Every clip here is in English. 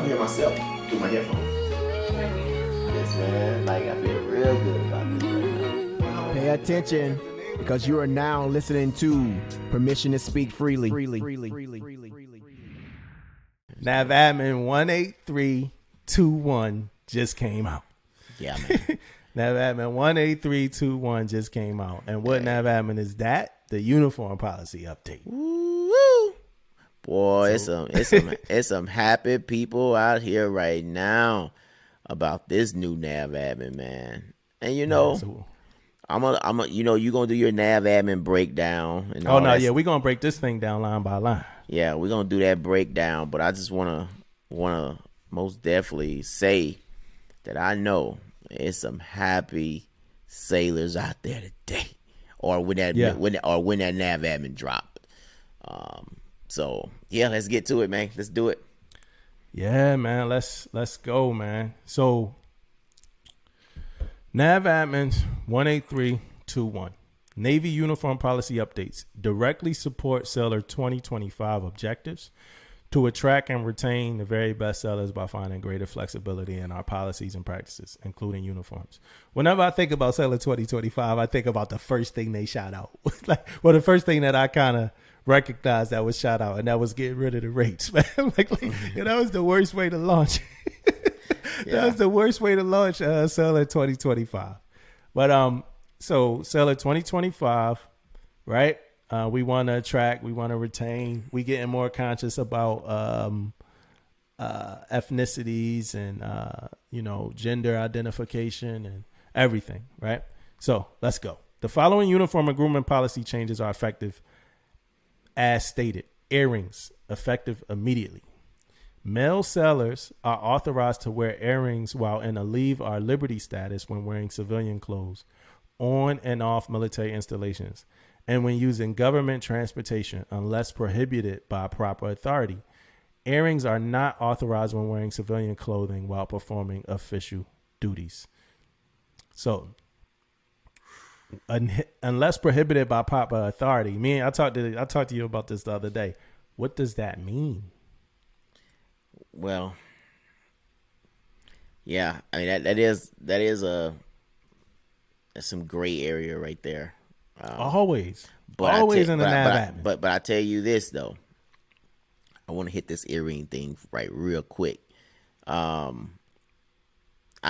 don't hear myself through my headphones. Yes, man. Like, I feel real good about this right now. Pay attention, because you are now listening to Permission to Speak Freely. NAVADMIN 18321 just came out. Yeah, man. NAVADMIN 18321 just came out. And what NAVADMIN is that? The uniform policy update. Woo! Boy, it's some happy people out here right now about this new NAVADMIN, man. And you know, I'm a you know, you're gonna do your NAVADMIN breakdown and all that. Yeah, we're gonna break this thing down line by line. Yeah, we're gonna do that breakdown, but I just wanna most definitely say that I know it's some happy sailors out there today. Or when that NAVADMIN dropped. So yeah, let's get to it, man. Let's do it. Yeah, man. Let's go, man. So NAVADMIN 18321. Navy uniform policy updates directly support Sailor 2025 objectives to attract and retain the very best sailors by finding greater flexibility in our policies and practices, including uniforms. Whenever I think about Sailor 2025, I think about the first thing they shot out. The first thing that I kind of recognized that was shot out, and that was getting rid of the rates, man. That was the worst way to launch. That was the worst way to launch Sailor 2025. But so Sailor 2025, right? We want to attract, we want to retain. We getting more conscious about ethnicities and gender identification and everything, right? So let's go. The following uniform and grooming policy changes are effective as stated. Earrings effective immediately. Male sailors are authorized to wear earrings while in a leave or liberty status when wearing civilian clothes on and off military installations, and when using government transportation, unless prohibited by proper authority. Earrings are not authorized when wearing civilian clothing while performing official duties. So, unless prohibited by proper authority. I talked to you about this the other day. What does that mean? Well, yeah, I mean that's some gray area right there. Always in the NAVADMIN. But I tell you this though, I want to hit this earring thing right real quick. I've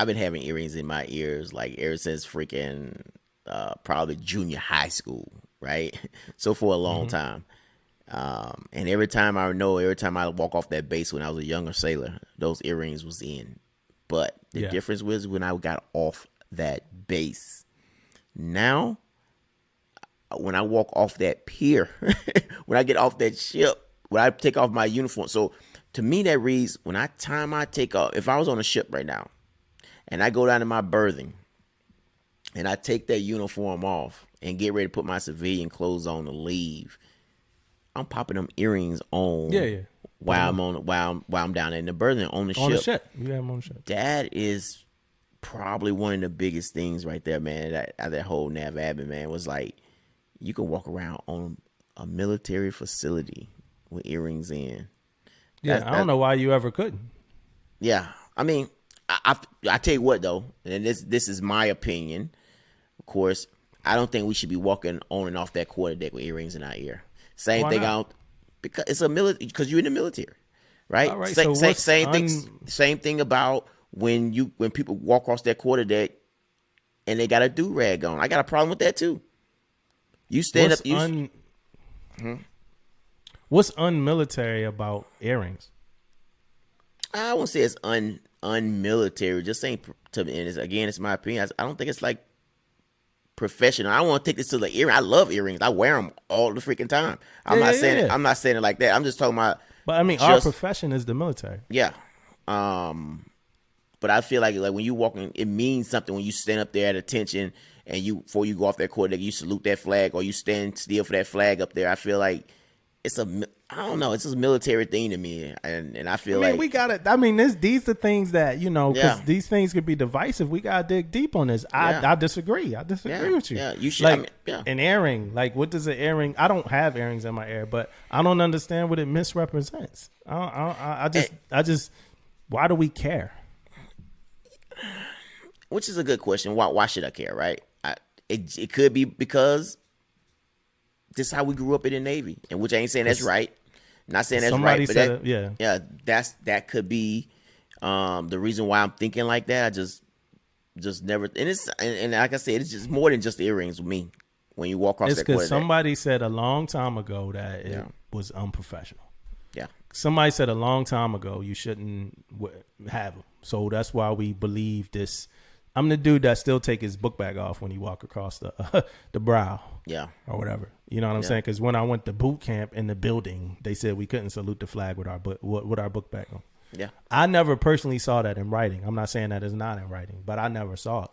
been having earrings in my ears like ever since freaking probably junior high school, right? So for a long time. And every time I walk off that base when I was a younger sailor, those earrings was in. But the difference was when I got off that base. Now, when I walk off that pier, when I get off that ship, when I take off my uniform. So to me, that reads I take off, if I was on a ship right now and I go down to my berthing and I take that uniform off and get ready to put my civilian clothes on to leave, I'm popping them earrings on while I'm down in the berthing on the ship. You have them on the ship. That is probably one of the biggest things right there, man. That whole NAVADMIN, man, was like you can walk around on a military facility with earrings in. Yeah, I don't know why you ever couldn't. Yeah, I mean, I tell you what though, and this is my opinion. Of course, I don't think we should be walking on and off that quarterdeck with earrings in our ear. Same thing out because it's a because you're in the military, right? All right, same thing about when people walk across that quarterdeck and they got a do-rag on. I got a problem with that too. You stand up. What's unmilitary about earrings? I won't say it's unmilitary. Just saying to me, and it's my opinion. I don't think it's like professional. I don't want to take this to the earring. I love earrings. I wear them all the freaking time. I'm not saying it like that. I'm just talking about. But I mean, our profession is the military. Yeah. But I feel like when you walk in, it means something when you stand up there at attention and before you go off that quarterdeck, you salute that flag or you stand still for that flag up there. I feel like it's I don't know. It's just a military thing to me, and I feel like we got it. I mean, these are things that because these things could be divisive. We gotta dig deep on this. I disagree. I disagree with you. Yeah, you should. An earring. Like, what does an earring? I don't have earrings in my ear, but I don't understand what it misrepresents. I just Why do we care? Which is a good question. Why should I care, right? It could be because this is how we grew up in the Navy, and which I ain't saying that's right. Not saying that's Somebody right, but said yeah, that could be the reason why I'm thinking like that. I just never, and like I said, it's just more than just the earrings with me. When you walk across it's that because quarter, somebody said a long time ago that it was unprofessional. Yeah. Somebody said a long time ago you shouldn't have them. So that's why we believe this. I'm the dude that still take his book bag off when he walk across the the brow. Yeah. Or whatever. You know what I'm saying? Because when I went to boot camp in the building, they said we couldn't salute the flag with our book bag on. Yeah. I never personally saw that in writing. I'm not saying that it's not in writing, but I never saw it.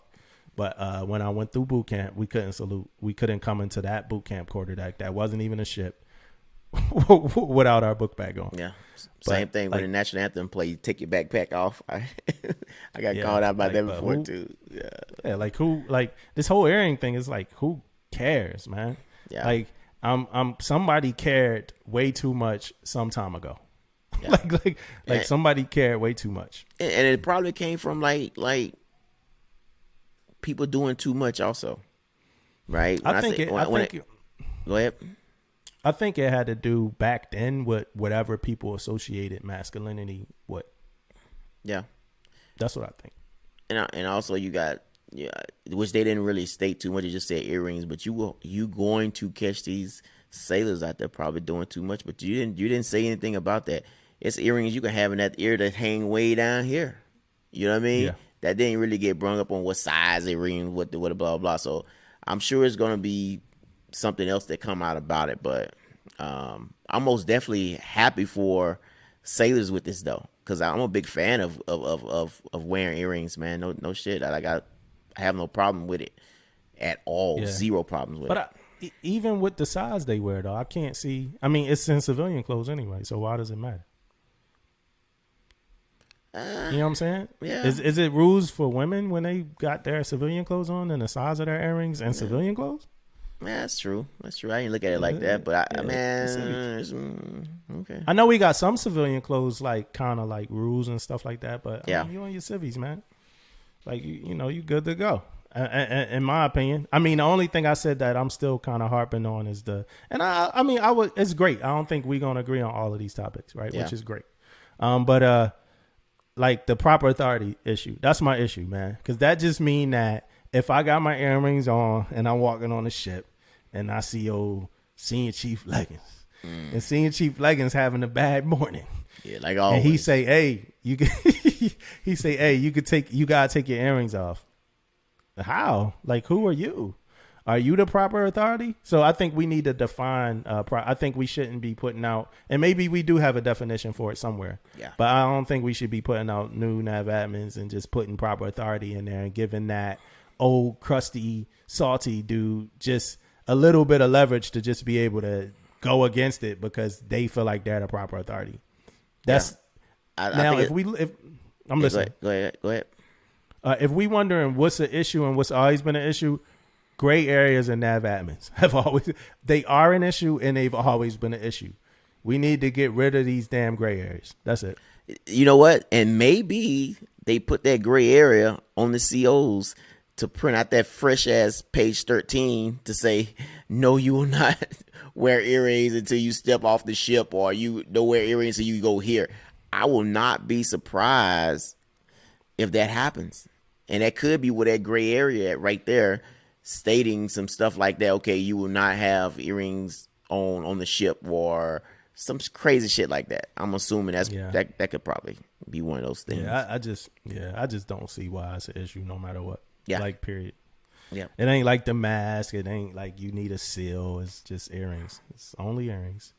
But when I went through boot camp, we couldn't salute. We couldn't come into that boot camp quarterdeck. That wasn't even a ship without our book bag on. Yeah. Same thing when the national anthem play, you take your backpack off. I got called out by that before too. Yeah. Yeah, like who, like this whole earring thing is like, who cares, man? Yeah. Like somebody cared way too much some time ago. Yeah. like somebody cared way too much. And it probably came from like people doing too much also. Right? Go ahead. I think it had to do back then with whatever people associated masculinity with. Yeah. That's what I think. And also you got, which they didn't really state too much. They just said earrings, but you going to catch these sailors out there probably doing too much, but you didn't say anything about that. It's earrings you can have in that ear that hang way down here. You know what I mean? Yeah. That didn't really get brung up on what size earring, what blah, blah, blah. So I'm sure it's going to be something else that come out about it, but I'm most definitely happy for sailors with this though, because I'm a big fan of wearing earrings, man. No shit. I have no problem with it at all. Yeah. Zero problems with it. Even with the size they wear though, I can't see. I mean, it's in civilian clothes anyway, so why does it matter? You know what I'm saying? Yeah. Is it rules for women when they got their civilian clothes on and the size of their earrings and civilian clothes? Yeah, that's true. I didn't look at it like that, but okay. I know we got some civilian clothes like kind of like rules and stuff like that, but yeah, I mean, you on your civvies, man. Like you good to go. In my opinion, I mean, the only thing I said that I'm still kind of harping on is it's great. I don't think we're gonna agree on all of these topics, right? Yeah. Which is great. But like the proper authority issue, that's my issue, man. Because that just mean that if I got my earrings on and I'm walking on a ship and I see old Senior Chief Leggins and Senior Chief Leggins having a bad morning, yeah, like always, and he say, "Hey, you can," you gotta take your earrings off. How? Like, who are you? Are you the proper authority? So I think we need to define. I think we shouldn't be putting out, and maybe we do have a definition for it somewhere. Yeah. But I don't think we should be putting out new NAVADMINs and just putting proper authority in there and giving that old crusty, salty dude just a little bit of leverage to just be able to go against it because they feel like they're the proper authority. That's if I'm listening. Go ahead. If we wondering what's the issue and what's always been an issue, gray areas in NAVADMINs they are an issue and they've always been an issue. We need to get rid of these damn gray areas. That's it. You know what? And maybe they put that gray area on the COs to print out that fresh ass page 13 to say, no, you will not wear earrings until you step off the ship, or you don't wear earrings until you go here. I will not be surprised if that happens. And that could be where that gray area at right there, stating some stuff like that. Okay, you will not have earrings on the ship, or some crazy shit like that. I'm assuming that could probably be one of those things. Yeah, I just don't see why it's an issue no matter what. Yeah. Like, period. Yeah. It ain't like the mask. It ain't like you need a seal. It's just earrings. It's only earrings.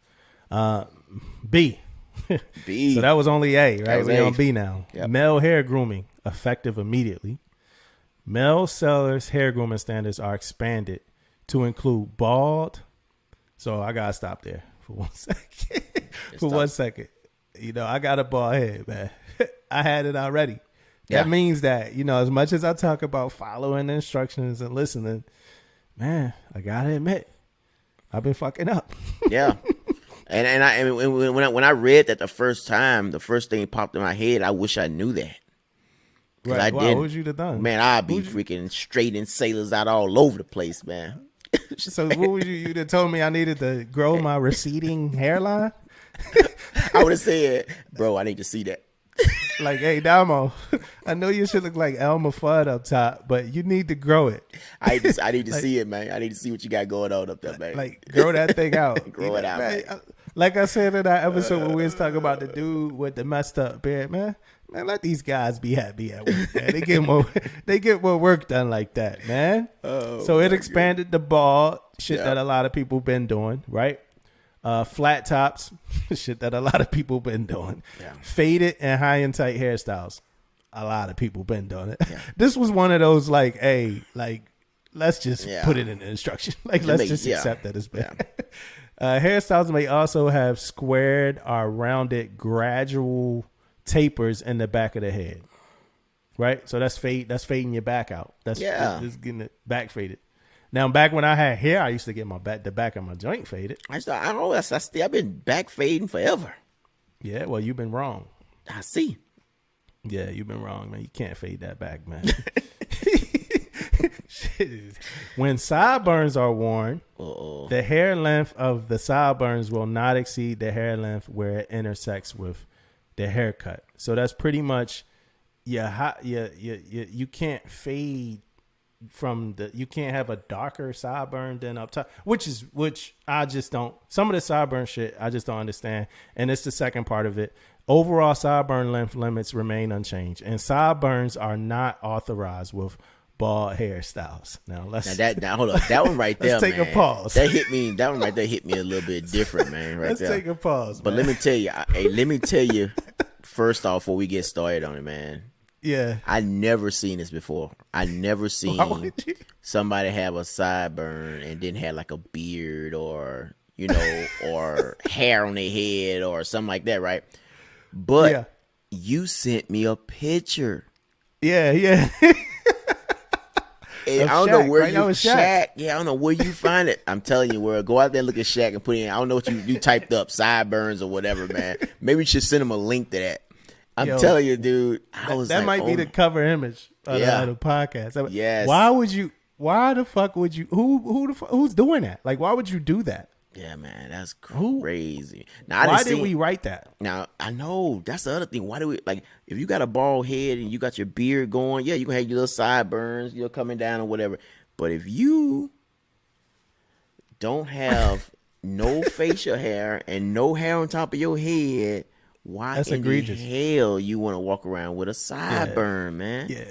B. B. So that was only A, right? We A. on B now. Yep. Male hair grooming, effective immediately. Male sellers' hair grooming standards are expanded to include bald. So I gotta stop there for 1 second. For 1 second. I got a bald head, man. I had it already. Yeah. That means that, as much as I talk about following the instructions and listening, man, I gotta admit, I've been fucking up. Yeah. And when I read that the first time, the first thing popped in my head, I wish I knew that. Cause I Wow, didn't. what would you have done? Man, I'd be freaking straightening sailors out all over the place, man. So what would you'd have told me I needed to grow my receding hairline? I would have said, bro, I need to see that. Like, hey, Damo, I know you should look like Elmer Fudd up top, but you need to grow it. I need to see it, man. I need to see what you got going on up there, man. Like, grow that thing out. Grow it out, man. Like I said in that episode when we was talking about the dude with the messed up beard, man, let these guys be happy at work, man. They get more work done like that, man. So it expanded the ball, shit that a lot of people been doing, right? Flat tops, shit that a lot of people been doing. Yeah. Faded and high and tight hairstyles, a lot of people been doing it. Yeah. This was one of those like, hey, like let's just put it in the instruction. Like let's just accept that it's bad. Hairstyles may also have squared or rounded gradual tapers in the back of the head. Right? So that's fading your back out. That's getting it back faded. Now, back when I had hair, I used to get the back of my joint faded. I've been back fading forever. Yeah, well, you've been wrong. I see. Yeah, you've been wrong, man. You can't fade that back, man. When sideburns are worn, the hair length of the sideburns will not exceed the hair length where it intersects with the haircut. So that's pretty much you can't fade you can't have a darker sideburn than up top, which I just don't. Some of the sideburn shit I just don't understand, and it's the second part of it. Overall sideburn length limits remain unchanged, and sideburns are not authorized with bald hairstyles. Now hold up, that one right there. Let's take a pause. That hit me. That one right there hit me a little bit different, man. Right Let's there. take a pause. But man. let me tell you, first off, before we get started on it, man. Yeah, I never seen this before. I never seen somebody have a sideburn and then had like a beard or or hair on their head or something like that, right? But you sent me a picture. Yeah. I don't know where you Shaq. Yeah, I don't know where you find it. I'm telling you, where go out there and look at Shaq and put in. I don't know what you typed up, sideburns or whatever, man. Maybe you should send him a link to that. I'm telling you, dude. That might be the cover image of the podcast. Yes. Why the fuck would you? Who's doing that? Like, why would you do that? Yeah, man, that's crazy. Now, why did we write that? Now, I know that's the other thing. Why do we if you got a bald head and you got your beard going, you can have your little sideburns, coming down or whatever. But if you don't have no facial hair and no hair on top of your head, why that's in egregious. The hell you want to walk around with a sideburn, man? Yeah.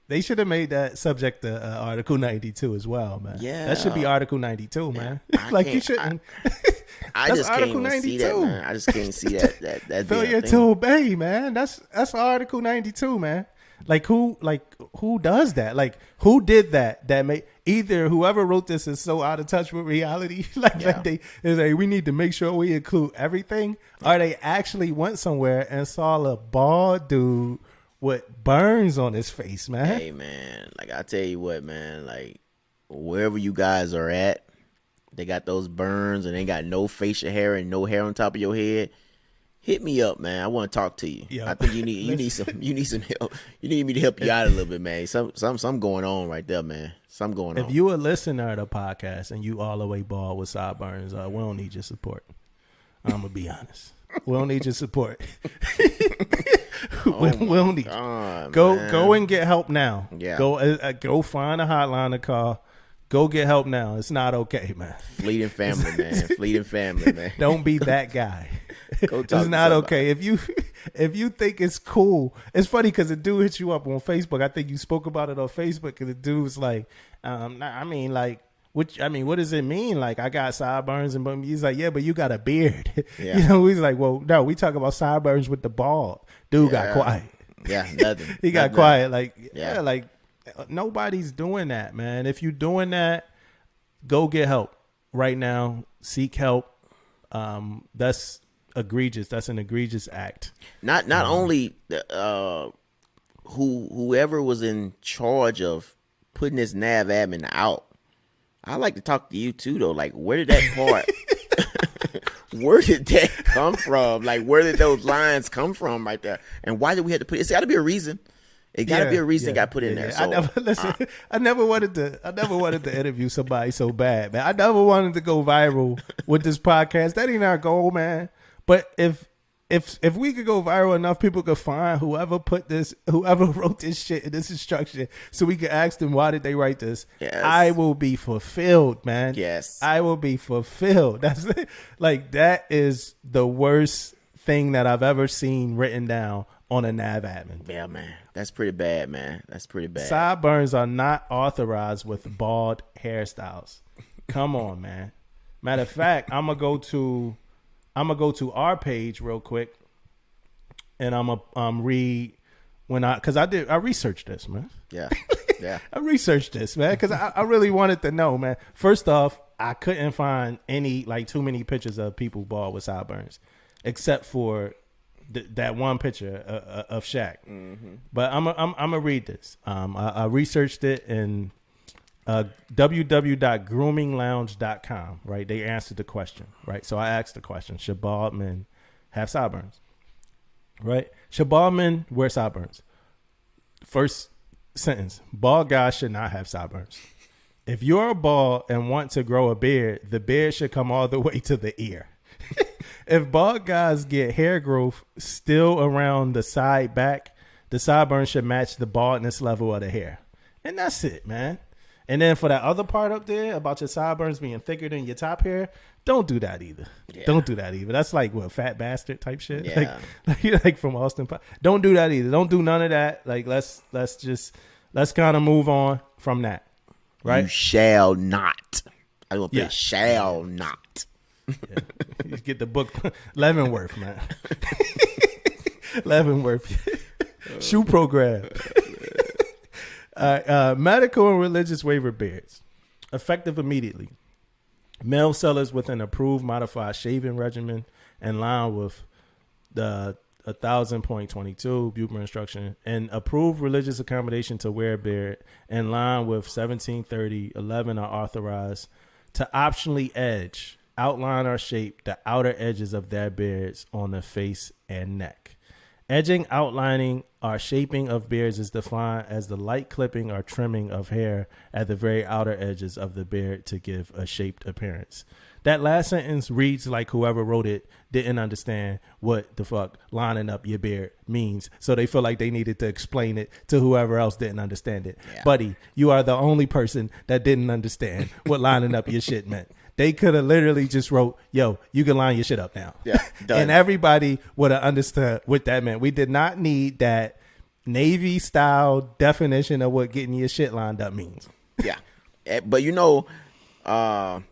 They should have made that subject to Article 92 as well, man. Yeah. That should be Article 92, man. Like, you shouldn't. I just can't even see that, man. I just can't see that failure to obey, man. That's Article 92, man. Like, who does that? Like, who did that? That made either whoever wrote this is so out of touch with reality, we need to make sure we include everything, or they actually went somewhere and saw a bald dude with burns on his face, man. Hey, man, like I tell you what, man, like wherever you guys are at, they got those burns and they got no facial hair and no hair on top of your head. Hit me up, man. I want to talk to you. Yeah. I think you need some help. You need me to help you out a little bit, man. Some going on right there, man. Something going on. If you a listener to the podcast and you all the way bald with sideburns, we don't need your support. I'm gonna be honest. We don't need your support. we don't need. Go and get help now. Yeah. Go find a hotline to call. Go get help now. It's not okay, man. Fleeting family, man. Fleeting family, man. Don't be that guy. It's not okay. If you think it's cool, it's funny because the dude hit you up on Facebook. I think you spoke about it on Facebook, and the dude was like, what does it mean? Like, I got sideburns, and he's like, yeah, but you got a beard. Yeah. He's like, well, no, we talk about sideburns with the bald. Dude got quiet. Yeah, nothing. He got quiet. Like, nobody's doing that, man. If you're doing that, go get help right now. Seek help. That's egregious. That's an egregious act. Not only whoever was in charge of putting this NAVADMIN out. I'd like to talk to you too, though. Like, where did that part? Where did that come from? Like, where did those lines come from right there? And why did we have to put it? It's got to be a reason. It got to be a reason it got put in there. So, I never wanted to interview somebody so bad, man. I never wanted to go viral with this podcast. That ain't our goal, man. But if we could go viral enough, people could find whoever wrote this shit in this instruction, so we could ask them why did they write this. Yes. I will be fulfilled, man. Yes, I will be fulfilled. That's like, that is the worst thing that I've ever seen written down on a NAVADMIN. Yeah, man. That's pretty bad, man. That's pretty bad. Sideburns are not authorized with bald hairstyles. Come on, man. Matter of fact, I'm gonna go to our page real quick, and I'm gonna read I researched this, man. Yeah, yeah. I researched this, man, because I really wanted to know, man. First off, I couldn't find too many pictures of people bald with sideburns, except for that one picture of Shaq. Mm-hmm. But I'm gonna read this. I researched it in www.groominglounge.com. Right, they answered the question. Right, so I asked the question: should bald men have sideburns? Right, should bald men wear sideburns? First sentence: bald guys should not have sideburns. If you're bald and want to grow a beard, the beard should come all the way to the ear. If bald guys get hair growth still around the side back, the sideburn should match the baldness level of the hair. And that's it, man. And then for that other part up there about your sideburns being thicker than your top hair, don't do that either. Yeah. Don't do that either. That's like what, fat bastard type shit. Yeah. Like from Austin. Don't do that either. Don't do none of that. Like let's kind of move on from that. Right? You shall not. I will put shall not. Yeah. You get the book Leavenworth, man. Leavenworth. Shoe program. Medical and religious waiver beards. Effective immediately. Male sellers with an approved modified shaving regimen in line with the 1000.22 Buchner instruction, and approved religious accommodation to wear a beard in line with 1730-11 are authorized to optionally edge, outline, or shape the outer edges of their beards on the face and neck. Edging, outlining, or shaping of beards is defined as the light clipping or trimming of hair at the very outer edges of the beard to give a shaped appearance. That last sentence reads like whoever wrote it didn't understand what the fuck lining up your beard means, so they feel like they needed to explain it to whoever else didn't understand it. Yeah. Buddy, you are the only person that didn't understand what lining up your shit meant. They could have literally just wrote, yo, you can line your shit up now. Yeah, done. And everybody would have understood what that meant. We did not need that Navy style definition of what getting your shit lined up means. Yeah. But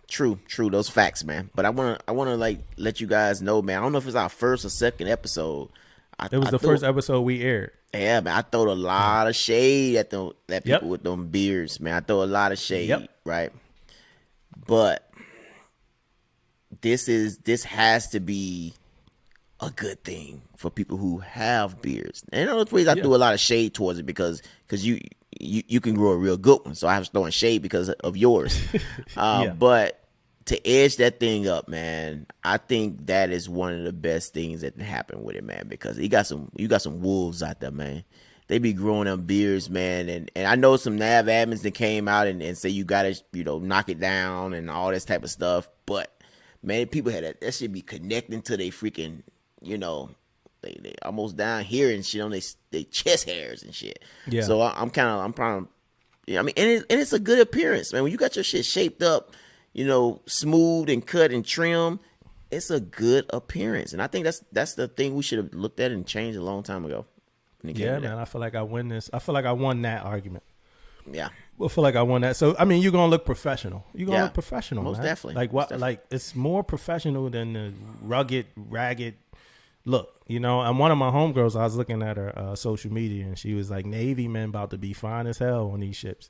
true, those facts, man. But I wanna like let you guys know, man. I don't know if it's our first or second episode. It was the first episode we aired. Yeah, man. I throw a lot of shade at people with them beards, man. I throw a lot of shade, right? But this has to be a good thing for people who have beards. And one of the reasons I threw a lot of shade towards it because you can grow a real good one. So I was throwing shade because of yours. But to edge that thing up, man, I think that is one of the best things that can happen with it, man, because you got some wolves out there, man. They be growing them beards, man. And I know some nav admins that came out and say you got to, knock it down and all this type of stuff. But, man, people had that should be connecting to their freaking, they almost down here and shit on their chest hairs and shit. Yeah. So I'm proud. I mean, and it's a good appearance, man. When you got your shit shaped up, smooth and cut and trim, it's a good appearance. And I think that's the thing we should have looked at and changed a long time ago. Yeah, man. I feel like I win this. I feel like I won that argument. Yeah. I feel like I won that. So I mean, you're gonna look professional. You're gonna look professional, most man. Definitely. Like what? Definitely. Like it's more professional than the rugged, ragged look. And one of my homegirls, I was looking at her social media, and she was like, "Navy men about to be fine as hell on these ships."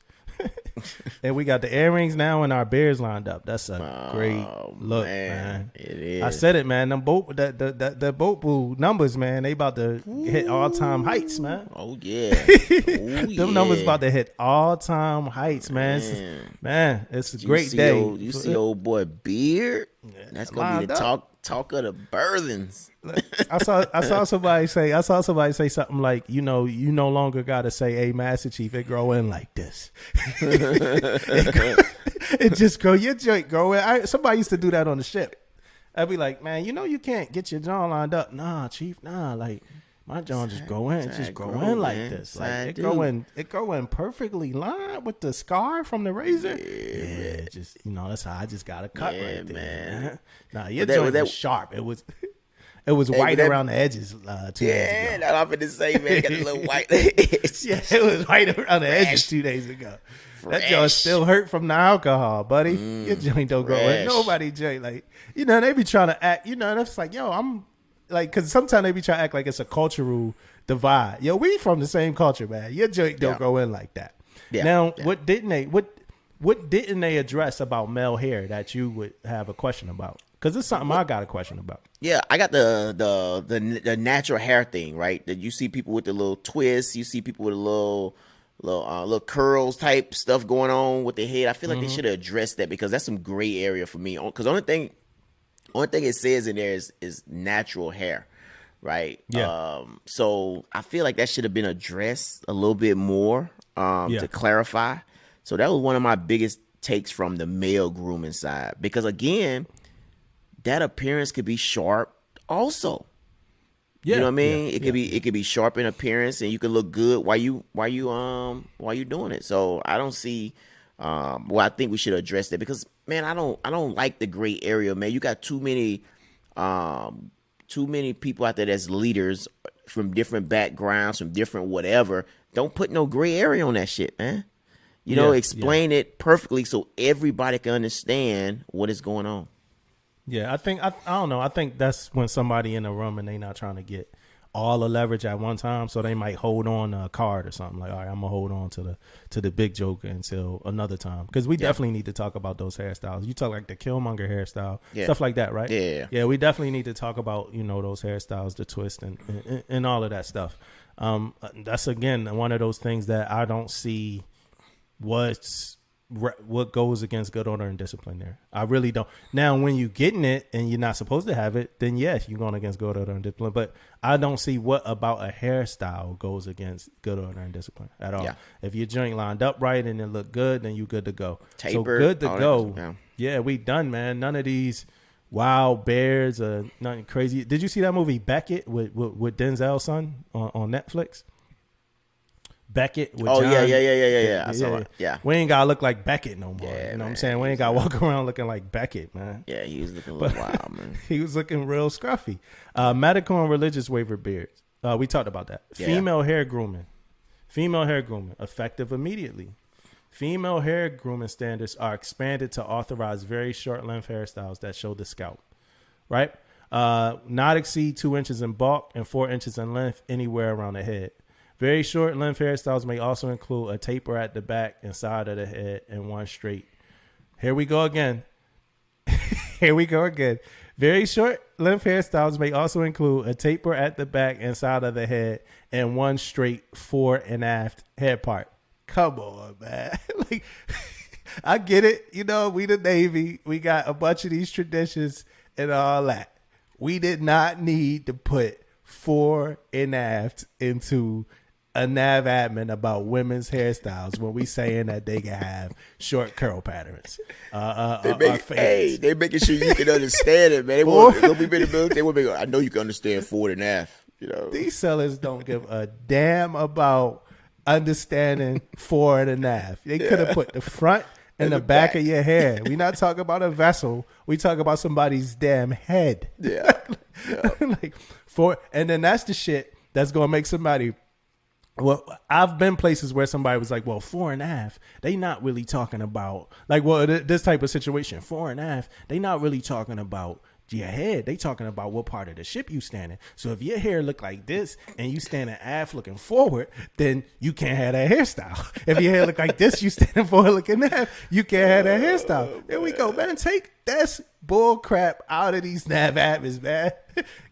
And we got the earrings now and our beards lined up. That's a great look, man. It is. I said it, man. Them boat the boat boo numbers, man. They about to hit all time heights, man. Oh yeah. Them numbers about to hit all time heights, man. It's a great day. You see old boy Beard? That's gonna be the talk of the birthings. I saw somebody say something like, you no longer gotta say, "Hey, Master Chief, it grow in like this." It just grow, your joint grow in. Somebody used to do that on the ship. I'd be like, man, you can't get your jaw lined up. Nah, Chief, nah, like my jaw just grow in, like this. Like it grow in perfectly lined with the scar from the razor. Yeah, just that's how I just got a cut right there, man. Nah, your joint was sharp. It was white around the edges 2 days ago. Yeah, that's what I'm finna say, man. It got a little white edge. Yeah, it was white around the edges 2 days ago. That joint still hurt from the alcohol, buddy. Your joint don't grow in. Nobody joint like, they be trying to act, and it's like, yo, I'm like, because sometimes they be trying to act like it's a cultural divide. Yo, we from the same culture, man. Your joint don't grow in like that. Yeah. Now, what didn't they address about male hair that you would have a question about? Because it's something I got a question about. Yeah, I got the natural hair thing, right? That you see people with the little twists, you see people with a little curls type stuff going on with their head. I feel like they should have addressed that, because that's some gray area for me. Because only thing it says in there is natural hair, right? Yeah. So I feel like that should have been addressed a little bit more to clarify. So that was one of my biggest takes from the male grooming side, because again, that appearance could be sharp also. Yeah, you know what I mean? It could be sharp in appearance, and you can look good while you doing it. So I don't see I think we should address that, because man, I don't like the gray area, man. You got too many people out there that's leaders from different backgrounds, from different whatever. Don't put no gray area on that shit, man. Explain it perfectly so everybody can understand what is going on. Yeah, I don't know. I think that's when somebody in the room and they not trying to get all the leverage at one time, so they might hold on to a card or something. Like, all right, I'm gonna hold on to the big joker until another time, because we definitely need to talk about those hairstyles. You talk like the Killmonger hairstyle, stuff like that, right? Yeah. We definitely need to talk about those hairstyles, the twist and all of that stuff. That's again one of those things that I don't see what goes against good order and discipline there. I really don't. Now, when you're getting it and you're not supposed to have it, then yes, you're going against good order and discipline. But I don't see what about a hairstyle goes against good order and discipline at all. Yeah. If your joint lined up right and it look good, then you good to go. Tapered, so good to go. Yeah, we done, man. None of these wild bears or nothing crazy. Did you see that movie Beckett with Denzel's son on Netflix? Beckett with John. Yeah. I saw it. Yeah. We ain't gotta look like Beckett no more. You know what I'm saying? We ain't gotta walk around looking like Beckett, man. Yeah, he was looking a little wild, man. He was looking real scruffy. Medical and religious waiver beards. We talked about that. Yeah. Female hair grooming, effective immediately. Female hair grooming standards are expanded to authorize very short length hairstyles that show the scalp, right? Not exceed 2 inches in bulk and 4 inches in length anywhere around the head. Very short length hairstyles may also include a taper at the back and side of the head and one straight. Here we go again. Very short length hairstyles may also include a taper at the back and side of the head and one straight fore and aft head part. Come on, man. Like, I get it. We the Navy. We got a bunch of these traditions and all that. We did not need to put fore and aft into a NAVADMIN about women's hairstyles when we saying that they can have short curl patterns. They making sure you can understand it, man. They want be in the military. I know you can understand forward and aft. These sellers don't give a damn about understanding forward and aft. They could have put the front and the back of your hair. We not talking about a vessel. We talk about somebody's damn head. Yeah. And then that's the shit that's gonna make somebody. Well, I've been places where somebody was like, well, fore and aft, they not really talking about this type of situation. Fore and aft, they not really talking about your head, they talking about what part of the ship you standing. So if your hair look like this and you standing aft looking forward, then you can't have that hairstyle. If your hair look like this, you standing forward looking aft, you can't have that hairstyle. There we go, man. Take that's bull crap out of these NAVADMINs, man.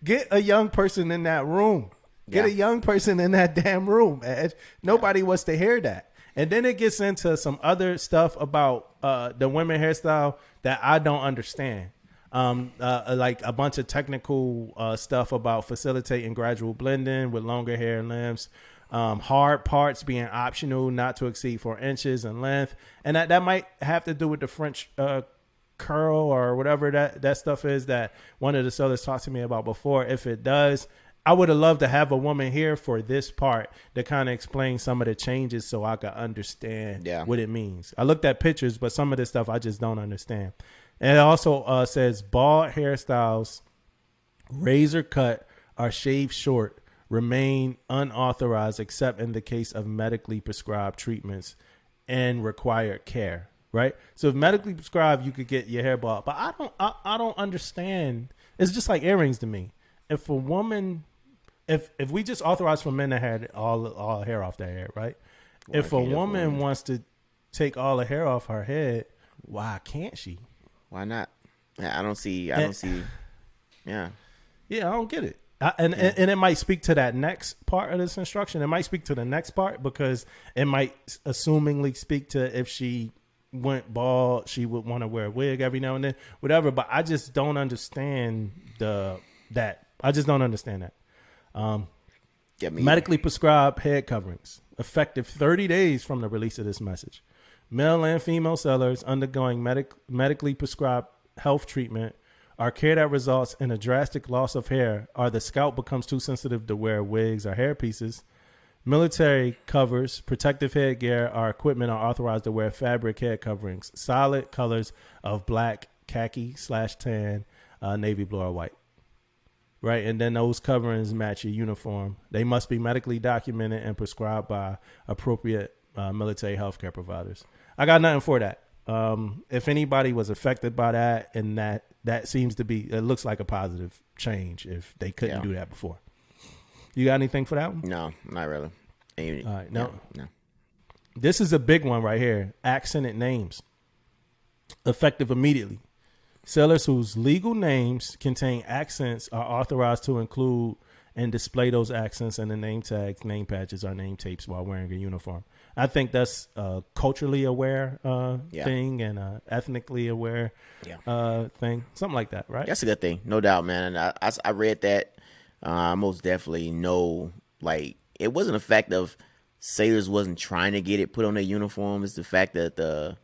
Get a young person in that room. Get a young person in that damn room, Edge. Nobody wants to hear that. And then it gets into some other stuff about the women hairstyle that I don't understand. Like a bunch of technical stuff about facilitating gradual blending with longer hair and limbs. Hard parts being optional, not to exceed 4 inches in length. And that might have to do with the French curl or whatever that stuff is that one of the sellers talked to me about before. If it does, I would have loved to have a woman here for this part to kind of explain some of the changes so I could understand what it means. I looked at pictures, but some of this stuff I just don't understand. And it also says bald hairstyles, razor cut, or shaved short remain unauthorized except in the case of medically prescribed treatments and required care. Right? So if medically prescribed, you could get your hair bald. But I don't understand. It's just like earrings to me. If a woman... If we just authorize for men to have all hair off their head, right? If a woman wants to take all the hair off her head, why can't she? Why not? I don't see. Yeah. Yeah, I don't get it. And it might speak to that next part of this instruction. It might speak to the next part because it might assumingly speak to if she went bald, she would want to wear a wig every now and then, whatever. But I just don't understand that. I just don't understand that. Medically prescribed head coverings effective 30 days from the release of this message. Male and female sellers undergoing medically prescribed health treatment or care that results in a drastic loss of hair or the scalp becomes too sensitive to wear wigs or hair pieces. Military covers, protective headgear, or equipment are authorized to wear fabric head coverings, solid colors of black, khaki/tan, navy blue, or white. Right, and then those coverings match your uniform. They must be medically documented and prescribed by appropriate military healthcare providers. I got nothing for that. If anybody was affected by that, and that seems to be, it looks like a positive change if they couldn't do that before. You got anything for that one? No, not really. All right, no. This is a big one right here. Accented names. Effective immediately. Sellers whose legal names contain accents are authorized to include and display those accents in the name tags, name patches, or name tapes while wearing a uniform. I think that's a culturally aware thing and a ethnically aware thing. Something like that, right? That's a good thing. No doubt, man. And I read that. I most definitely know, like, it wasn't a fact of sailors wasn't trying to get it put on their uniform. It's the fact that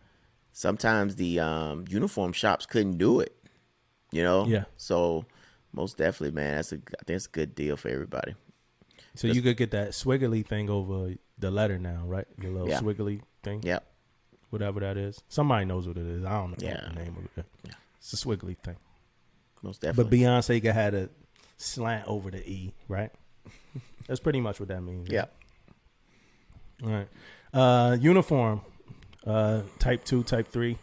sometimes the uniform shops couldn't do it, you know? Yeah. So most definitely, man, I think it's a good deal for everybody. So you could get that swiggly thing over the letter now, right? The little swiggly thing. Yep. Whatever that is. Somebody knows what it is. I don't know the name of it. Yeah. It's a swiggly thing. Most definitely. But Beyonce had a slant over the E, right? That's pretty much what that means. Yeah. Right? All right. Uniform. Type 2, type 3,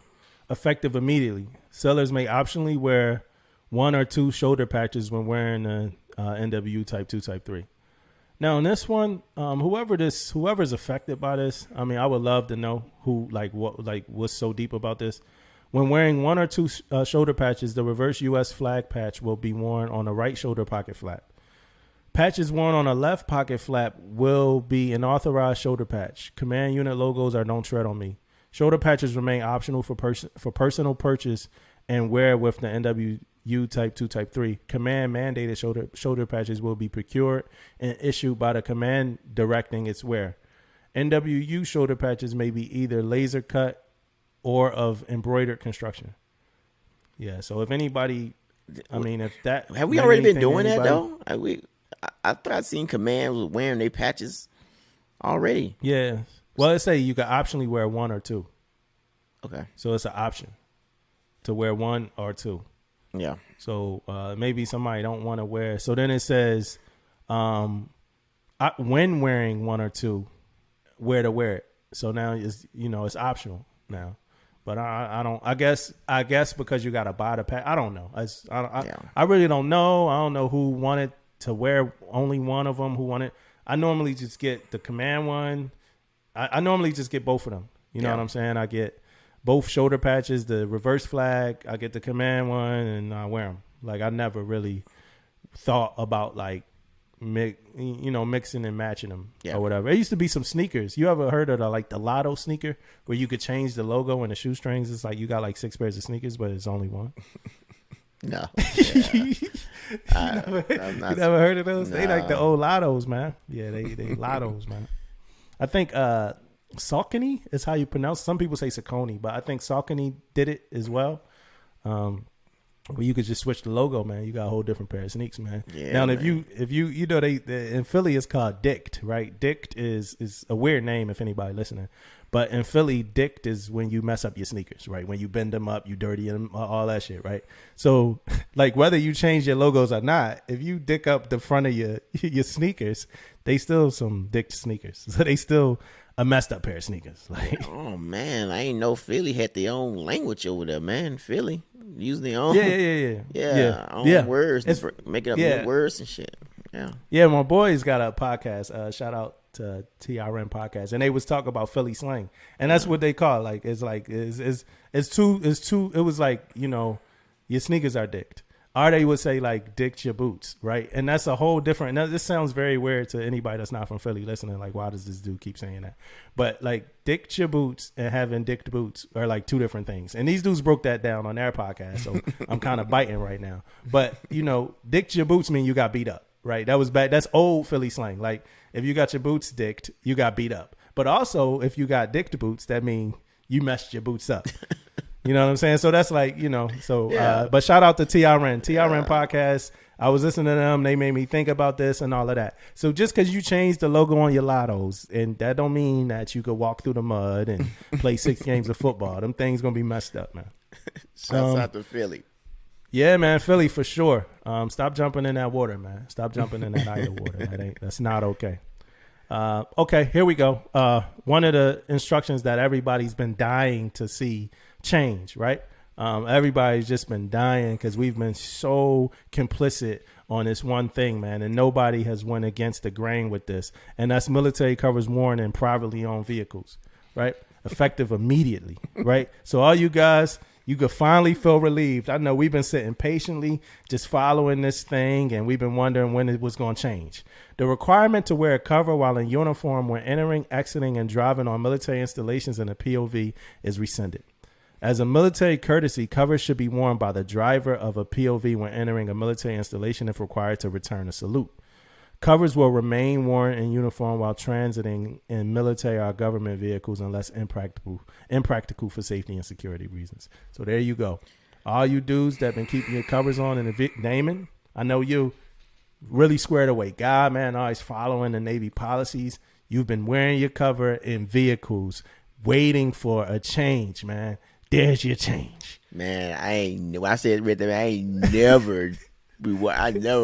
effective immediately. Sellers may optionally wear 1 or 2 shoulder patches when wearing the NW type 2, type 3. Now, in this one, whoever's affected by this, I mean, I would love to know what's so deep about this. When wearing 1 or 2 shoulder patches, the reverse U.S. flag patch will be worn on the right shoulder pocket flap. Patches worn on a left pocket flap will be an authorized shoulder patch. Command unit logos are "Don't Tread on Me." Shoulder patches remain optional for personal purchase and wear with the NWU Type 2, Type 3. Command mandated shoulder patches will be procured and issued by the command directing its wear. NWU shoulder patches may be either laser cut or of embroidered construction. Yeah, so if anybody, I mean, if that... Have we already been doing that, though? I thought I'd seen command was wearing their patches already. Yeah. Well, let's say you can optionally wear 1 or 2. Okay. So it's an option to wear 1 or 2. Yeah. So maybe somebody don't want to wear. So then it says, when wearing 1 or 2, where to wear it. So now it's optional now. But I don't. I guess because you got to buy the pack. I don't know. Yeah. I really don't know. I don't know who wanted to wear only one of them. Who wanted? I normally just get the command one. I normally just get both of them. You know what I'm saying? I get both shoulder patches, the reverse flag. I get the command one, and I wear them. Like I never really thought about like mixing and matching them or whatever. It used to be some sneakers. You ever heard of the Lotto sneaker where you could change the logo and the shoestrings? It's like you got like 6 pairs of sneakers, but it's only one. No. You never heard of those? No. They like the old Lottos, man. Yeah, they Lottos, man. I think Saucony is how you pronounce it. Some people say Saucony, but I think Saucony did it as well. Well, you could just switch the logo, man. You got a whole different pair of sneaks, man. Yeah, now, man. if you they in Philly it's called Dicked, right? Dicked is a weird name if anybody listening, but in Philly, Dicked is when you mess up your sneakers, right? When you bend them up, you dirty them, all that shit, right? So, like whether you change your logos or not, if you dick up the front of your sneakers, they still some dicked sneakers, so they still a messed up pair of sneakers. Like, oh man, I ain't know Philly had their own language over there, man. Philly using their own, own words, it's, making up new words and shit. Yeah. My boys got a podcast. Shout out to TRN podcast, and they was talking about Philly slang, and that's what they call it. Like it's too. It was like your sneakers are dicked. Or they would say like dicked your boots, right? And that's a whole different. Now, this sounds very weird to anybody that's not from Philly listening. Like, why does this dude keep saying that? But like dicked your boots and having dicked boots are like two different things. And these dudes broke that down on their podcast, so I'm kind of biting right now. But dicked your boots mean you got beat up, right? That was bad. That's old Philly slang. Like if you got your boots dicked, you got beat up. But also if you got dicked boots, that mean you messed your boots up. You know what I'm saying? So that's like, but shout out to TRN podcast. I was listening to them. They made me think about this and all of that. So just because you changed the logo on your Lottos, and that don't mean that you could walk through the mud and play 6 games of football. Them things going to be messed up, man. Shouts out to Philly. Yeah, man. Philly for sure. Stop jumping in that water, man. Stop jumping in that idle water. That's not okay. Okay, here we go. One of the instructions that everybody's been dying to see change, right? Everybody's just been dying because we've been so complicit on this one thing, man, and nobody has went against the grain with this, and that's military covers worn in privately owned vehicles, right? Effective immediately, right? So all you guys, you could finally feel relieved. I know we've been sitting patiently just following this thing, and we've been wondering when it was going to change. The requirement to wear a cover while in uniform when entering, exiting, and driving on military installations in a POV is rescinded. As a military courtesy, covers should be worn by the driver of a POV when entering a military installation if required to return a salute. Covers will remain worn in uniform while transiting in military or government vehicles unless impractical for safety and security reasons. So there you go. All you dudes that been keeping your covers on in the Damon, I know you really squared away. God, man, always following the Navy policies. You've been wearing your cover in vehicles, waiting for a change, man. There's your change. Man, I ain't never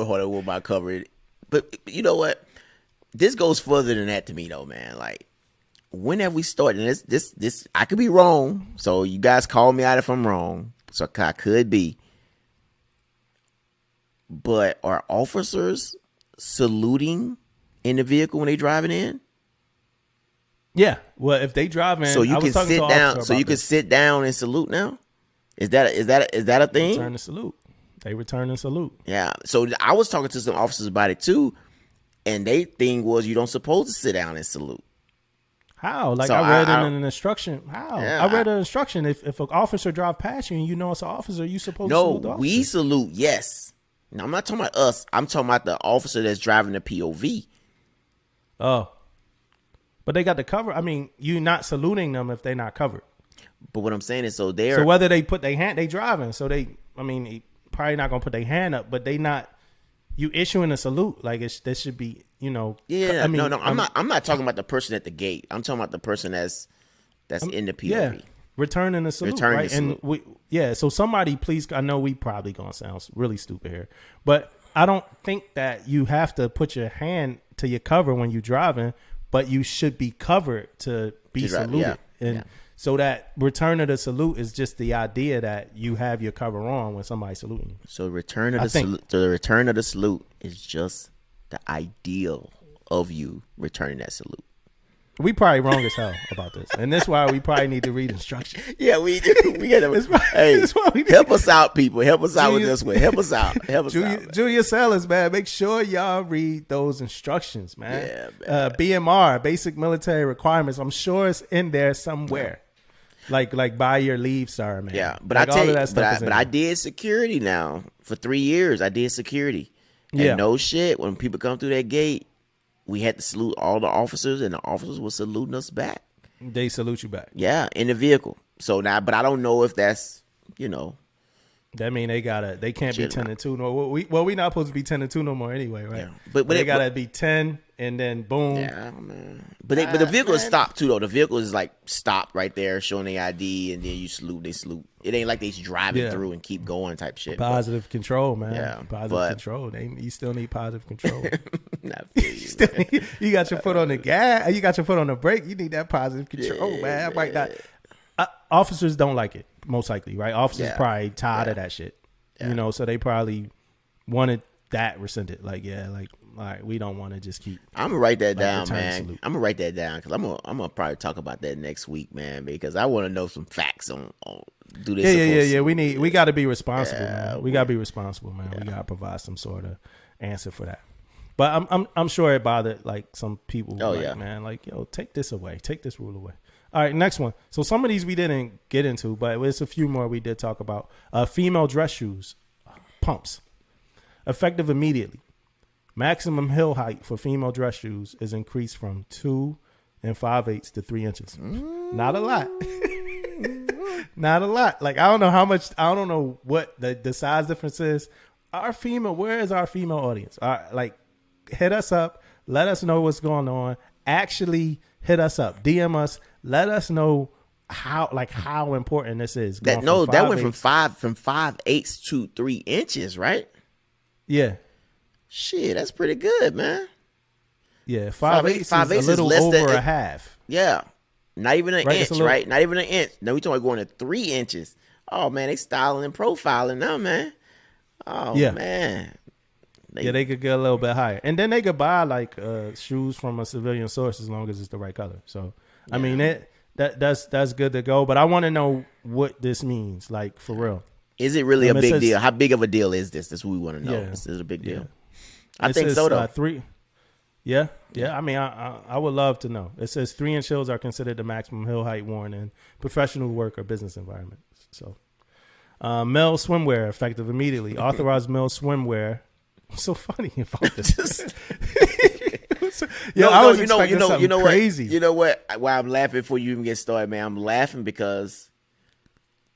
heard of my cover. But you know what? This goes further than that to me, though, man. Like, when have we started? And this I could be wrong. So you guys call me out if I'm wrong. So I could be. But are officers saluting in the vehicle when they driving in? Yeah. Well, if they drive in, so you can sit down. So you can sit down and salute now. Is that a thing? Return the salute. They return and salute. Yeah. So I was talking to some officers about it too, and they thing was you don't supposed to sit down and salute. How? Like, so I read in an instruction. How? Yeah, I read an instruction. If an officer drive past you and you know it's an officer, you supposed to salute the officer. We salute. Yes. Now I'm not talking about us. I'm talking about the officer that's driving the POV. Oh. But they got the cover. I mean, you're not saluting them if they're not covered. But what I'm saying is, so whether they put their hand, they driving. So they probably not gonna put their hand up, but they not. You issuing a salute like this should be, Yeah, I'm not talking about the person at the gate. I'm talking about the person that's in the POV. Yeah, returning a salute, right? And so somebody please. I know we probably gonna sound really stupid here, but I don't think that you have to put your hand to your cover when you're driving. But you should be covered to be saluted. So that return of the salute is just the idea that you have your cover on when somebody's saluting you. So the return of the salute is just the ideal of you returning that salute. We probably wrong as hell about this, and that's why we probably need to read instructions. Yeah, we got to. Hey, help us out, people. Help us out with this one. Help us out. Help us out. Junior sellers, man, make sure y'all read those instructions, man. Yeah, man. BMR, basic military requirements. I'm sure it's in there somewhere. Like buy your leave, sir, man. Yeah, but like I tell you, but I did security now for 3 years. I did security. And no shit, when people come through that gate, we had to salute all the officers, and the officers were saluting us back. They salute you back. Yeah, in the vehicle. So now, but I don't know if that's, That mean they can't be 10-2 no. We not supposed to be 10-2 no more anyway, right? Yeah. But they gotta be 10 and then boom. Yeah, man. But the vehicle is stopped too though. The vehicle is like stopped right there, showing the ID, and then you salute. They salute. It ain't like they driving through and keep going type shit. Positive control, man. Yeah, positive control. You still need positive control. You got your foot on the gas. You got your foot on the brake. You need that positive control, man. I might not. Officers don't like it, most likely, right? Officers probably tired of that shit, so they probably wanted that rescinded. Like, all right, we don't want to just keep. I'm gonna write that down, man. I'm gonna write that down because I'm gonna probably talk about that next week, man. Because I want to know some facts on do this. Yeah. We got to be responsible, man. We got to be responsible, man. We got to provide some sort of answer for that. But I'm sure it bothered like some people. Man, like, yo, take this away, take this rule away. All right, next one. So some of these we didn't get into, but there's a few more we did talk about. Female dress shoes, pumps, effective immediately. Maximum heel height for female dress shoes is increased from 2 5/8 to 3 inches. Not a lot. Not a lot. Like, I don't know how much. I don't know what the size difference is. Where is our female audience? Like, hit us up. Let us know what's going on. Actually, hit us up. DM us. Let us know how important this is. That went from 5/8 to 3 inches, right? Yeah. Shit, that's pretty good, man. Yeah, 5/8 is a little over a half. Yeah, not even an inch, right? Not even an inch. Now we talking about going to 3 inches. Oh man, they styling and profiling now, man. Oh man. They could get a little bit higher, and then they could buy like shoes from a civilian source as long as it's the right color. So I mean that's good to go. But I want to know what this means, like, for real. Is it really a big deal? How big of a deal is this? That's what we want to know. Yeah. Is it a big deal? I think so, though. 3. Yeah. I mean, I would love to know. It says 3 inch heels are considered the maximum heel height worn in professional work or business environments. So, male swimwear effective immediately. Authorized male swimwear. What's so funny about this? I was expecting something crazy. You know what? Why I'm laughing before you even get started, man? I'm laughing because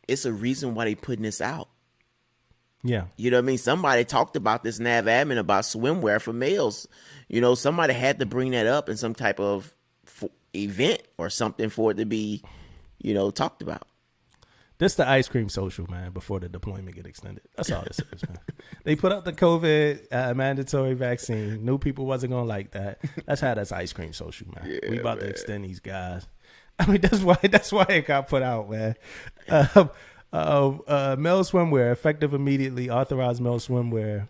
it's a reason why they putting this out. Yeah. You know what I mean? Somebody talked about this NAVADMIN about swimwear for males. Somebody had to bring that up in some type of event or something for it to be, talked about. This the ice cream social, man, before the deployment get extended. That's all this is, man. They put up the COVID mandatory vaccine. Knew people wasn't going to like that. Let's have this ice cream social, man. Yeah, we about to extend these guys. I mean, that's why it got put out, man. Male swimwear, effective immediately. Authorized male swimwear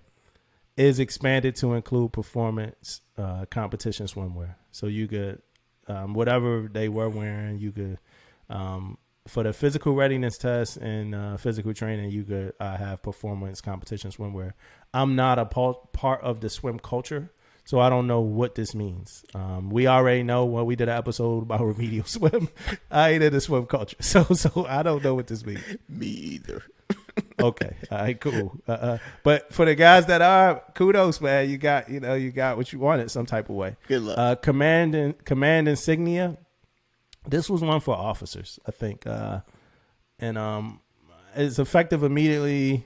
is expanded to include performance competition swimwear. So you could, whatever they were wearing, you could, for the physical readiness test and physical training, you could have performance competition swimwear. I'm not a part of the swim culture, so I don't know what this means. We already know when we did an episode about remedial swim. I ain't in the swim culture, so I don't know what this means. Me either. Okay, all right, cool. But for the guys that are, kudos, man. You got what you wanted some type of way. Good luck. Command insignia. This was one for officers, I think, and it's effective immediately.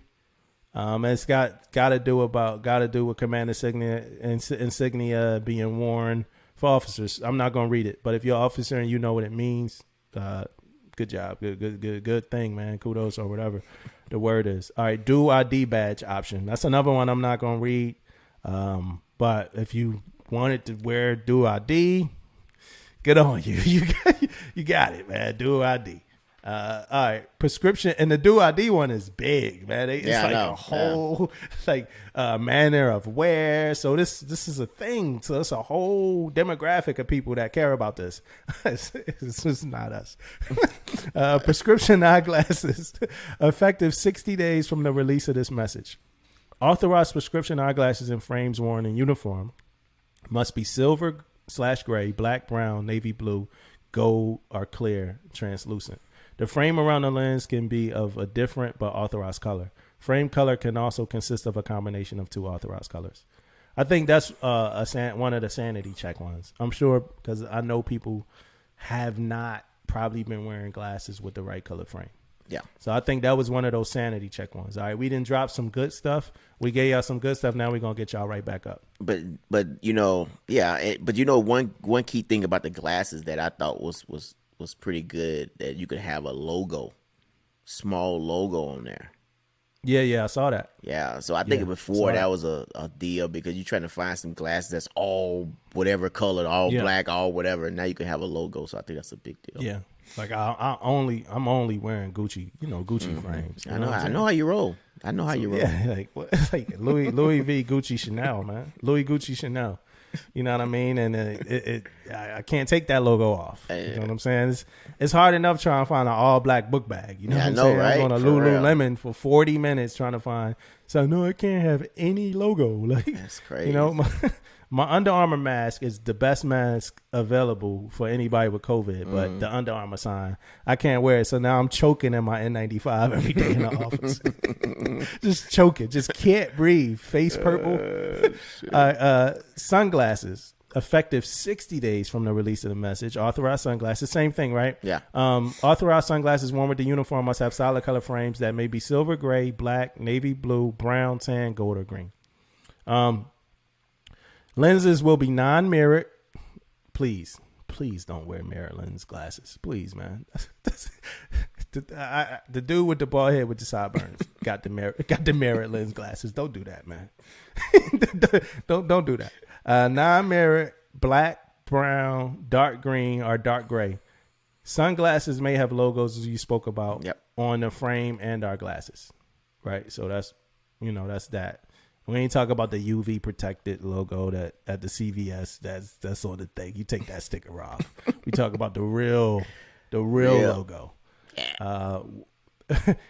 It's got to do with command insignia being worn for officers. I'm not gonna read it, but if you're an officer and you know what it means, good job, good thing, man. Kudos or whatever the word is. All right, do ID badge option. That's another one I'm not gonna read. But if you wanted to wear do ID, Good on you. You got it, man. Dual ID. All right, prescription, and the dual ID one is big, man. It's Yeah, I like know. a whole manner of wear. So this is a thing. So it's a whole demographic of people that care about this. This is not us. Prescription eyeglasses, effective 60 days from the release of this message. Authorized prescription eyeglasses in frames worn in uniform must be silver/gray, black, brown, navy blue, gold, or clear, translucent. The frame around the lens can be of a different but authorized color. Frame color can also consist of a combination of 2 authorized colors. I think that's one of the sanity check ones. I'm sure, because I know people have not probably been wearing glasses with the right color frame. Yeah. So I think that was one of those sanity check ones. All right, we didn't drop some good stuff. We gave y'all some good stuff. Now we're gonna get y'all right back up. But one key thing about the glasses that I thought was pretty good, that you could have a logo, small logo on there. Yeah, I saw that. Yeah, so I think before that was a deal, because you're trying to find some glasses that's all whatever color, all black, all whatever. Now you can have a logo, so I think that's a big deal. Yeah, like I'm only wearing Gucci, Gucci frames. I know how you roll. I know how you roll. Yeah, like what? Like Louis V, Gucci, Chanel, man. Louis, Gucci, Chanel. You know what I mean? And I can't take that logo off. You know what I'm saying? It's hard enough trying to find an all black book bag. You know what I'm saying? Right? I'm going to Lululemon for 40 minutes trying to find. So no, I can't have any logo. Like, that's crazy. My Under Armour mask is the best mask available for anybody with COVID, but the Under Armour sign, I can't wear it. So now I'm choking in my N95 every day in the office. Just choking. Just can't breathe. Face purple. Sunglasses, effective 60 days from the release of the message. Authorized sunglasses, same thing, right? Yeah. Authorized sunglasses worn with the uniform must have solid color frames that may be silver, gray, black, navy blue, brown, tan, gold, or green. Lenses will be non-mirrored. Please don't wear mirror lens glasses. Please, man. The dude with the bald head with the sideburns got the mirror lens glasses. Don't do that, man. don't do that. Non-mirrored, black, brown, dark green, or dark gray. Sunglasses may have logos, as you spoke about, on the frame and our glasses. Right? So that's that. We ain't talking about the UV protected logo that at the CVS. That's on the thing. You take that sticker off. We talk about the real logo.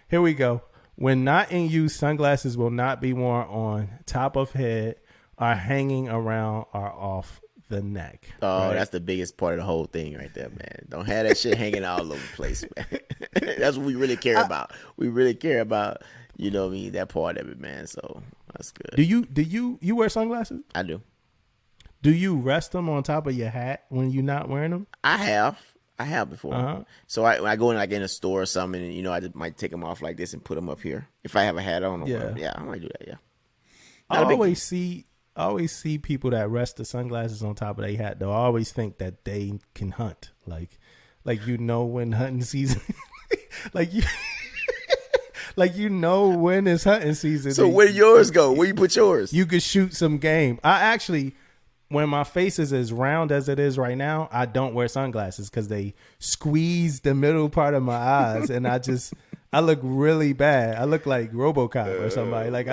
Here we go. When not in use, sunglasses will not be worn on top of head or hanging around or off the neck. Oh, right? That's the biggest part of the whole thing right there, man. Don't have that shit hanging all over the place, man. That's what we really care about. We really care about, that part of it, man. So that's good. Do you wear sunglasses? I do. Do you rest them on top of your hat when you're not wearing them? I have before. Uh-huh. So when I go in in a store or something, and I just might take them off like this and put them up here. If I have a hat on, I might do that. Yeah. I always see people that rest the sunglasses on top of their hat, though. I always think that they can hunt, like when hunting season, like when it's hunting season. So where yours go? Where you put yours? You could shoot some game. I actually, when my face is as round as it is right now, I don't wear sunglasses because they squeeze the middle part of my eyes, and I look really bad. I look like RoboCop or somebody. Like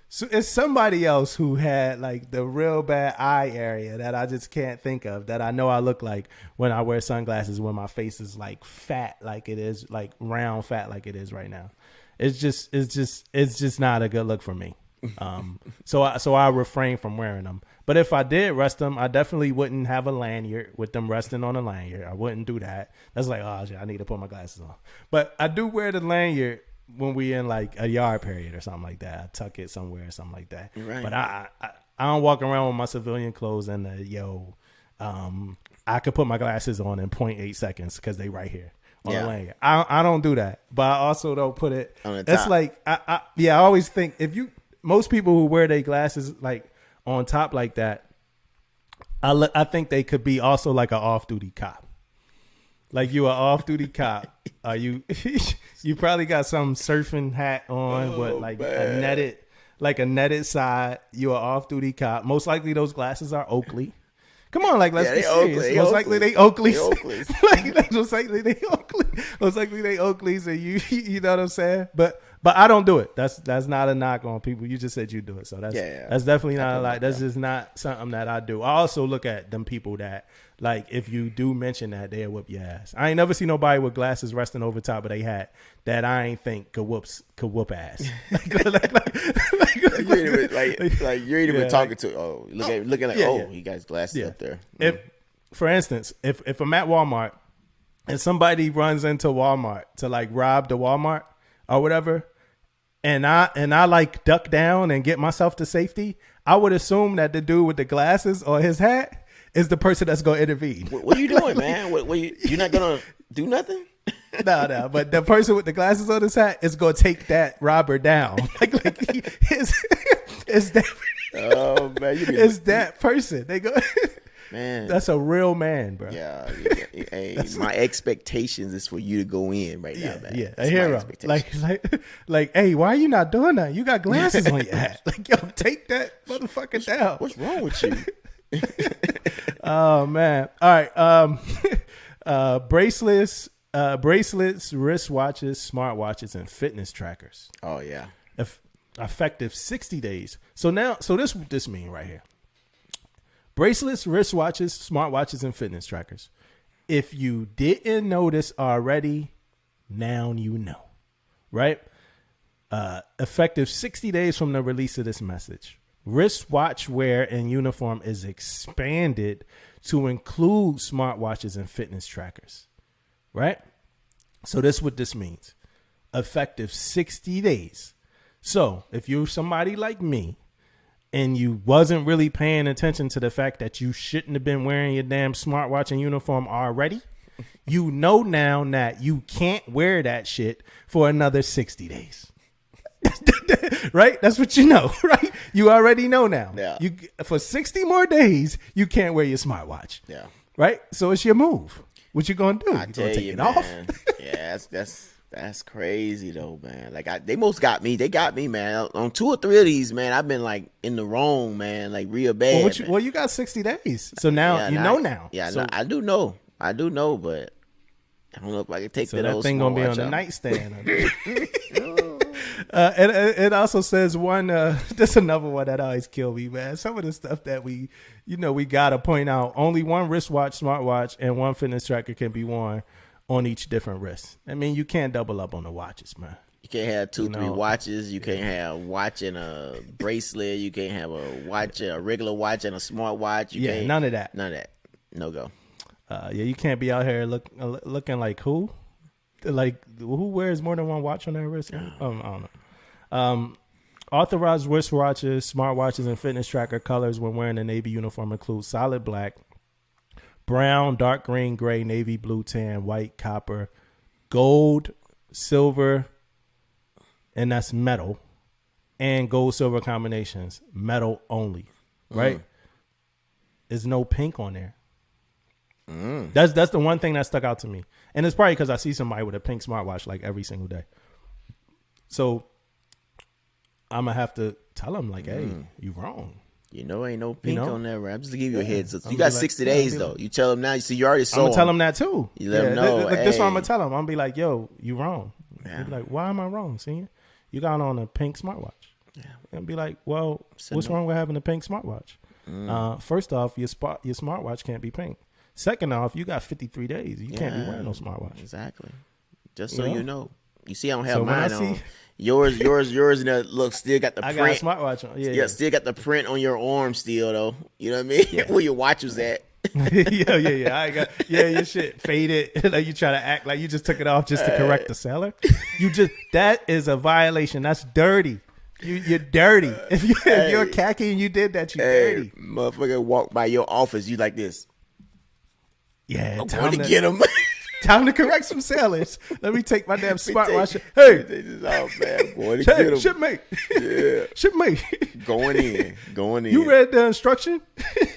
so it's somebody else who had like the real bad eye area that I just can't think of, that I know I look like when I wear sunglasses, when my face is like fat, like it is, like round fat, like it is right now. It's just not a good look for me. So I refrain from wearing them. But if I did rest them, I definitely wouldn't have a lanyard with them resting on a lanyard. I wouldn't do that. That's like, oh shit, I need to put my glasses on. But I do wear the lanyard when we in like a yard period or something like that. I tuck it somewhere or something like that. Right. But I don't walk around with my civilian clothes and I could put my glasses on in 0.8 seconds because they right here on the lanyard. I don't do that, but I also don't put it on the top. It's like I always think most people who wear their glasses like on top like that, I think they could be also like an off-duty cop. Like you an off-duty cop. You probably got some surfing hat on with like a netted side. You an off-duty cop. Most likely those glasses are Oakley, Come on, like let's Yeah, be they serious. Oakley, Most likely they Oakleys. They Oakleys. Like that's most likely they Oakley. Most likely they Oakleys, and you know what I'm saying. But I don't do it. That's not a knock on people. You just said you do it, so that's that's definitely not a lie. That's just not something that I do. I also look at them people that like if you do mention that, they'll whoop your ass. I ain't never seen nobody with glasses resting over top of their hat that I ain't think could whoop ass. You ain't even talking to. Oh, looking like he got his glasses up there. If, for instance, if I'm at Walmart and somebody runs into Walmart to like rob the Walmart or whatever, and I like duck down and get myself to safety, I would assume that the dude with the glasses or his hat is the person that's gonna intervene. What are you doing, man? You're not gonna do nothing? No. But the person with the glasses on his hat is gonna take that robber down. It's that. Oh man, it's that person. They go. Man, that's a real man, bro. Yeah. Hey, my expectations is for you to go in right now, man. Yeah, a hero. Like, hey, why are you not doing that? You got glasses on your hat. Like, yo, take that motherfucker down. What's wrong with you? Oh man. All right. Bracelets, wristwatches, smartwatches, and fitness trackers. Oh yeah. Effective 60 days. So this mean right here. Bracelets, wristwatches, smartwatches, and fitness trackers. If you didn't know this already, now you know, right? Effective 60 days from the release of this message. Wristwatch wear and uniform is expanded to include smartwatches and fitness trackers, right? So this is what this means. Effective 60 days. So if you're somebody like me, and you wasn't really paying attention to the fact that you shouldn't have been wearing your damn smartwatch and uniform already, you know now that you can't wear that shit for another 60 days. Right? That's what you know, right? You already know now. Yeah. For 60 more days, you can't wear your smartwatch. Yeah. Right? So it's your move. What you gonna do? You gonna take it man. off? Yeah, that's crazy though, man. Like they most got me. They got me, man. On 2 or 3 of these, man, I've been like in the wrong, man, like real bad. Well, you got 60 days, so now know now. Yeah, so, I do know, but I don't know if I can take so that. That thing gonna be on the nightstand. It also says one. That's another one that always kill me, man. Some of the stuff that we gotta point out. Only one wristwatch, smartwatch, and one fitness tracker can be worn on each different wrist. I mean, you can't double up on the watches, man. You can't have 3 watches. You can't have watch and a bracelet. You can't have a regular watch and a smart watch. None of that. None of that. No go. You can't be out here looking like who? Like who wears more than one watch on their wrist? I don't know. Authorized wristwatches, smartwatches, and fitness tracker colors when wearing a Navy uniform include solid black, brown, dark green, gray, navy blue, tan, white, copper, gold, silver, and that's metal, and gold silver combinations, metal only, right? There's no pink on there. That's the one thing that stuck out to me, and it's probably because I see somebody with a pink smartwatch like every single day. So I'm gonna have to tell them like, "Hey, you wrong." Ain't no pink on that, right? I'm just to give you a heads up. You got 60 days though. You tell them now. You see, you already saw. I'm gonna tell them that too. You let them know. This one I'm gonna tell them. I'm gonna be like, "Yo, you wrong." Yeah. They'll be like, "Why am I wrong, senior? You got on a pink smartwatch." Yeah. And be like, "Well, what's wrong with having a pink smartwatch?" First off, your smartwatch can't be pink. Second off, you got 53 days. You can't be wearing no smartwatch. Exactly. Just so you know. You see, I don't have So mine on. Yours, and look, still got the print. I got a smartwatch on. Yeah, still got the print on your arm still, though. You know what I mean? Yeah. Where your watch was at. yeah. I got your shit faded. Like you try to act like you just took it off just to correct the seller. That is a violation. That's dirty. You're dirty. If you're khaki and you did that, you're dirty. Motherfucker walk by your office, you like this. Yeah, I'm going to get him. Time to correct some sellers. Let me take my damn smartwatch. Hey, man, boy, to get him. Shipmate. Yeah, shipmate. Going in. You read the instruction?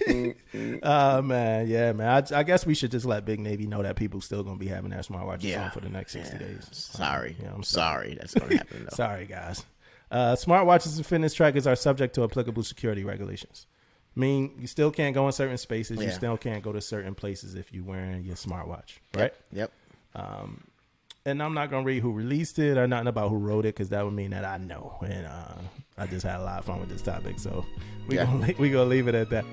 Man, yeah, man. I guess we should just let Big Navy know that people still gonna be having their smartwatches on for the next 60 days. Sorry, I'm sorry. That's gonna happen. Though. Sorry, guys. Smartwatches and fitness trackers are subject to applicable security regulations. I mean, you still can't go in certain spaces. You Yeah. still can't go to certain places if you're wearing your smartwatch, right? Yep. And I'm not gonna read who released it or nothing about who wrote it, because that would mean that I know. And I just had a lot of fun with this topic, so we gonna leave it at that.